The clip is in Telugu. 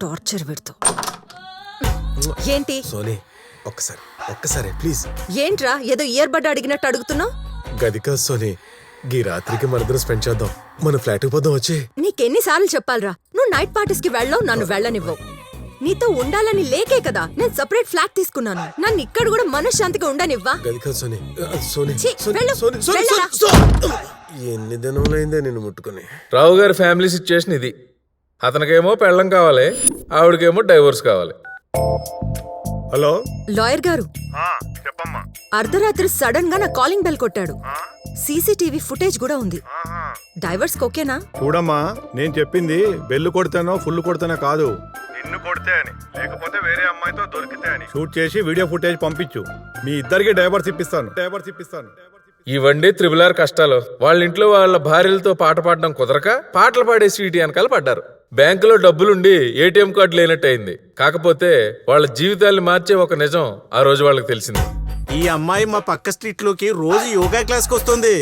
టార్చర్ పెడతావు. ఏంటి సోనీ ఒక్కసారి ప్లీజ్. ఏంట్రా ఏదో ఇయర్ బడ్ అడిగినట్టు అడుగుతున్నావు? గది కాదు సోనీ, గీ రాత్రికి మనిద్దరం స్పెండ్ చేద్దాం. మన ఫ్లాట్కి పోదాం వచ్చి. నీకెన్నిసార్లు చెప్పాలరా, నువ్వు నైట్ పార్టీస్ కి వెళ్ళవు, నన్ను వెళ్ళనివ్వవు. నీతో ఉండాలని లేకే కదా నేను సెపరేట్ ఫ్లాట్ తీసుకున్నాను. నన్ను ఇక్కడ కూడా మనశ్శాంతిగా ఉండనివ్వా? గది కాదు సోనీ. సోనీ ఛీ, వెళ్ళు, వెళ్ళరా. ఎన్ని దినములైందే నిన్ను ముట్టుకుని. రావు గారి ఫ్యామిలీ సిచ్యుయేషన్ ఇది. అతనికేమో పెళ్ళం కావాలి, ఆవిడకేమో డైవోర్స్ కావాలి. హలో లాయర్ గారు, చెప్పమ్మా. అర్ధరాత్రి సడన్ గా నా కాలింగ్ బెల్ కొట్టాడు. సీసీటీవీ ఫుటేజ్ కూడా ఉంది. డైవర్స్ ఓకేనా? చూడమ్మా, నేను చెప్పింది బెల్లు కొడితేనో ఫుల్ కొడితేనో కాదు, నిన్ను కొడితే అని, లేకపోతే వేరే అమ్మాయితో దొరికితే అని. షూట్ చేసి వీడియో ఫుటేజ్ పంపించు. మీ ఇద్దరికి డైవర్స్ ఇప్పిస్తాను. ఇవండి త్రిబులార్ కష్టాలు. వాళ్ళ ఇంట్లో వాళ్ళ భార్యలతో పాట పాడడం కుదరక పాటలు పాడే స్వీటీ వెనకాల పడ్డారు. బ్యాంకులో డబ్బులుండి ఏటీఎం కార్డు లేనట్టయింది. కాకపోతే వాళ్ళ జీవితాల్ని మార్చే ఒక నిజం ఆ రోజు వాళ్ళకి తెలిసింది. ఈ అమ్మాయి మా పక్క స్ట్రీట్ లోకి రోజు యోగా క్లాస్ కి వస్తుంది.